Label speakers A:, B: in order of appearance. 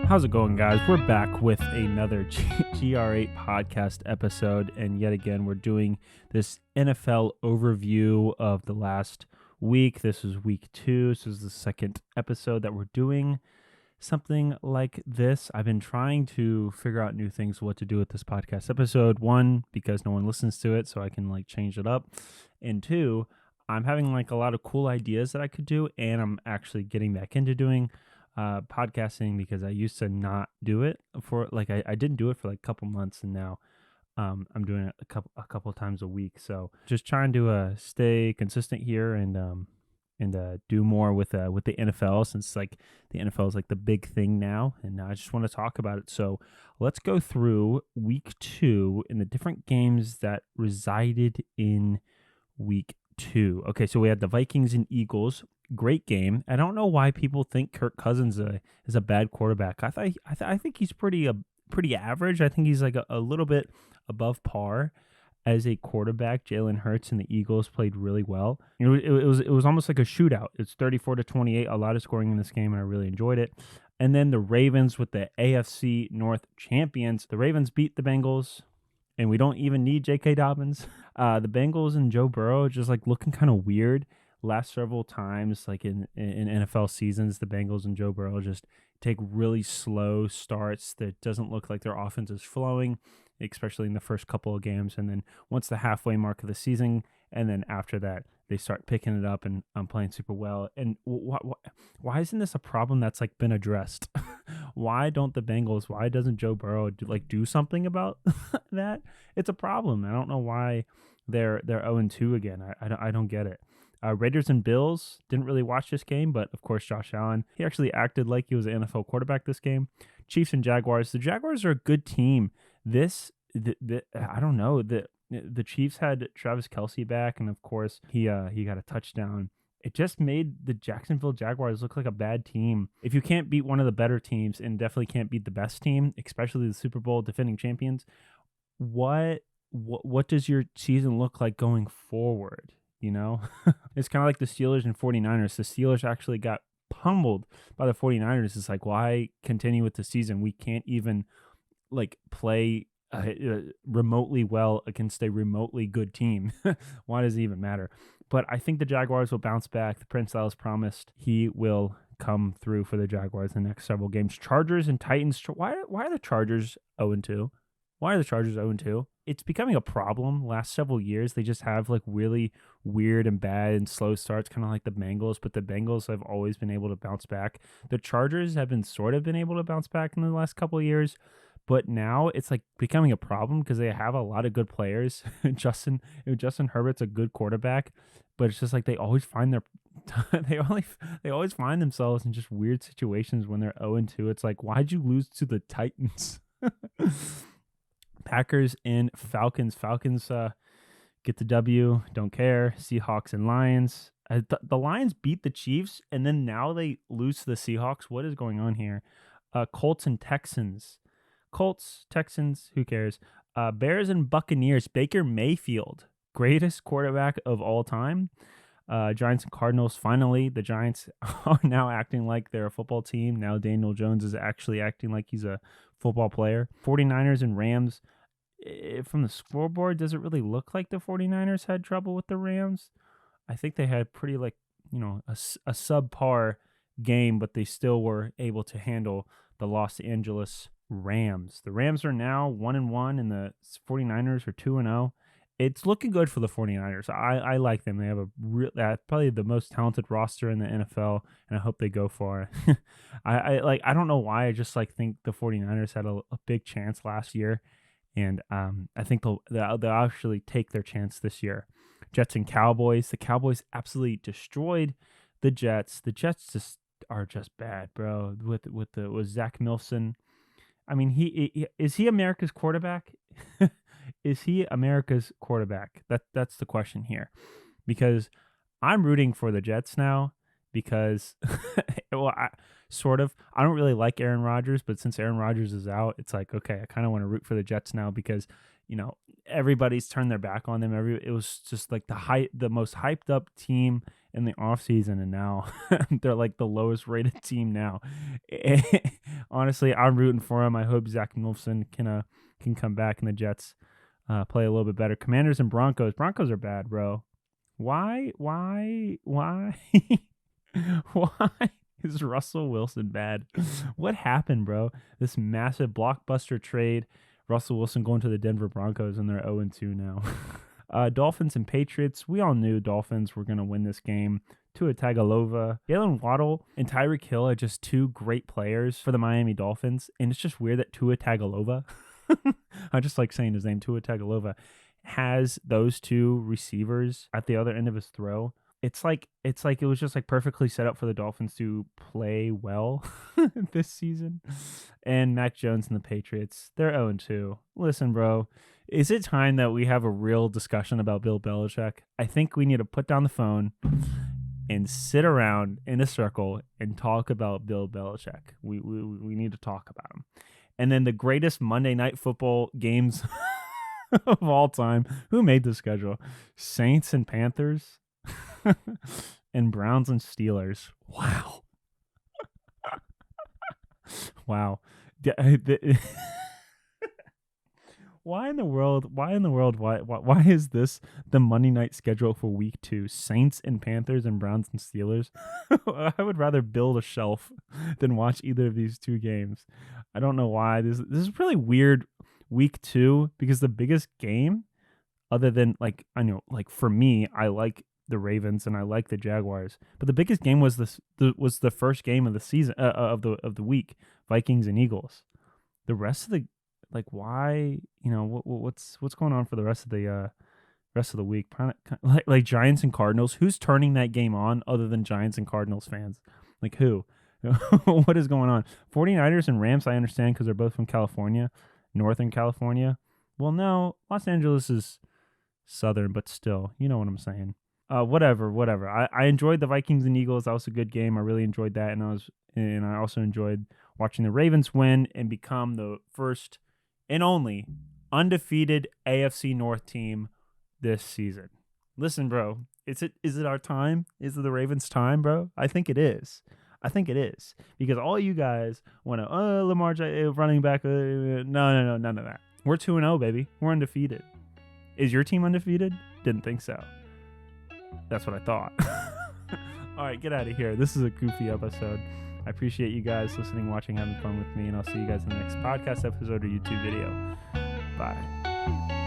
A: How's it going, guys? We're back with another GR8 podcast episode, and yet again, we're doing this NFL overview of the last week. This is week 2. This is the second episode that we're doing something like this. I've been trying to figure out new things, what to do with this podcast episode. 1, because no one listens to it, so I can change it up. And 2, I'm having a lot of cool ideas that I could do, and I'm actually getting back into doing podcasting because I used to not do it for I didn't do it for a couple months, and now I'm doing it a couple times a week. So just trying to stay consistent here and do more with the NFL, since the NFL is the big thing now, and I just want to talk about it. So let's go through week 2 and the different games that resided in week 2. Okay, so we had the Vikings and Eagles. Great game. I don't know why people think Kirk Cousins is a bad quarterback. I think he's pretty average. I think he's a little bit above par as a quarterback. Jalen Hurts and the Eagles played really well. It was almost like a shootout. It's 34-28. A lot of scoring in this game, and I really enjoyed it. And then the Ravens with the AFC North champions. The Ravens beat the Bengals, and we don't even need J.K. Dobbins. The Bengals and Joe Burrow just looking kind of weird. Last several times, in NFL seasons, the Bengals and Joe Burrow just take really slow starts. That doesn't look like their offense is flowing, especially in the first couple of games. And then once the halfway mark of the season, and then after that, they start picking it up and playing super well. And why isn't this a problem that's been addressed? Why doesn't Joe Burrow do something about that? It's a problem. I don't know why they're 0-2 again. I don't get it. Raiders and Bills, didn't really watch this game, but of course Josh Allen, he actually acted like he was an NFL quarterback this game. Chiefs and Jaguars, the Jaguars are a good team. I don't know, the Chiefs had Travis Kelce back, and of course he got a touchdown. It just made the Jacksonville Jaguars look like a bad team. If you can't beat one of the better teams, and definitely can't beat the best team, especially the Super Bowl defending champions, what does your season look like going forward? It's kind of like the Steelers and 49ers. The Steelers actually got pummeled by the 49ers. It's why continue with the season? We can't even play remotely well against a remotely good team. Why does it even matter? But I think the Jaguars will bounce back. The Prince Alice promised he will come through for the Jaguars in the next several games. Chargers and Titans. Why are the Chargers 0-2? Why are the Chargers 0-2? It's becoming a problem last several years. They just have really weird and bad and slow starts, kind of like the Bengals, but the Bengals have always been able to bounce back. The Chargers have been able to bounce back in the last couple of years, but now it's becoming a problem because they have a lot of good players. Justin Herbert's a good quarterback, but it's just they always find they always find themselves in just weird situations when they're 0-2. It's why'd you lose to the Titans? Packers and Falcons. Falcons get the W. Don't care. Seahawks and Lions. The Lions beat the Chiefs, and then now they lose to the Seahawks. What is going on here? Colts and Texans. Colts, Texans, who cares? Bears and Buccaneers. Baker Mayfield, greatest quarterback of all time. Giants and Cardinals. Finally, the Giants are now acting like they're a football team. Now Daniel Jones is actually acting like he's a football player. 49ers and Rams. From the scoreboard, does it really look like the 49ers had trouble with the Rams? I think they had pretty a subpar game, but they still were able to handle the Los Angeles Rams. The Rams are now 1-1, and the 49ers are 2-0. It's looking good for the 49ers. I like them. They have probably the most talented roster in the NFL, and I hope they go far. I don't know why. I just think the 49ers had a big chance last year, and I think they'll actually take their chance this year. Jets and Cowboys. The Cowboys absolutely destroyed the Jets. The Jets are just bad, bro. With Zach Milson. I mean, is he America's quarterback? Is he America's quarterback? That's the question here, because I'm rooting for the Jets now because, I don't really like Aaron Rodgers, but since Aaron Rodgers is out, it's okay, I kind of want to root for the Jets now because, everybody's turned their back on them. It was just the most hyped up team in the offseason, and now they're like the lowest rated team now. Honestly, I'm rooting for them. I hope Zach Wilson can come back and the Jets play a little bit better. Commanders and Broncos. Broncos are bad, bro. Why? Why is Russell Wilson bad? What happened, bro? This massive blockbuster trade. Russell Wilson going to the Denver Broncos, and they're 0-2 now. Dolphins and Patriots. We all knew Dolphins were going to win this game. Tua Tagovailoa, Jalen Waddle, and Tyreek Hill are just two great players for the Miami Dolphins. And it's just weird that Tua Tagovailoa, I just like saying his name, Tua Tagovailoa, has those two receivers at the other end of his throw. It's like it was just like perfectly set up for the Dolphins to play well this season. And Mac Jones and the Patriots, they're 0-2. Listen, bro, is it time that we have a real discussion about Bill Belichick? I think we need to put down the phone and sit around in a circle and talk about Bill Belichick. We need to talk about him. And then the greatest Monday Night Football games of all time. Who made the schedule? Saints and Panthers. And Browns and Steelers. Wow. Wow. Why in the world? Why is this the Monday night schedule for week 2? Saints and Panthers and Browns and Steelers. I would rather build a shelf than watch either of these two games. I don't know why. This is really weird week 2 because the biggest game, other than like I know, like for me, I like the Ravens and I like the Jaguars, but the biggest game was the first game of the season of the week, Vikings and Eagles. The rest of the why, what's going on for the rest of the week? Like Giants and Cardinals. Who's turning that game on other than Giants and Cardinals fans? Like who? What is going on? 49ers and Rams, I understand because they're both from California, Northern California. Well, no, Los Angeles is Southern, but still, you know what I'm saying. Whatever. I enjoyed the Vikings and Eagles. That was a good game. I really enjoyed that, and I also enjoyed watching the Ravens win and become the first and only undefeated AFC North team this season. Listen, bro, is it our time? Is it the Ravens' time, bro? I think it is. Because all you guys want to, Lamar running back. No, none of that. We're 2-0, baby. We're undefeated. Is your team undefeated? Didn't think so. That's what I thought. All right, get out of here. This is a goofy episode. I appreciate you guys listening, watching, having fun with me, and I'll see you guys in the next podcast episode or YouTube video. Bye.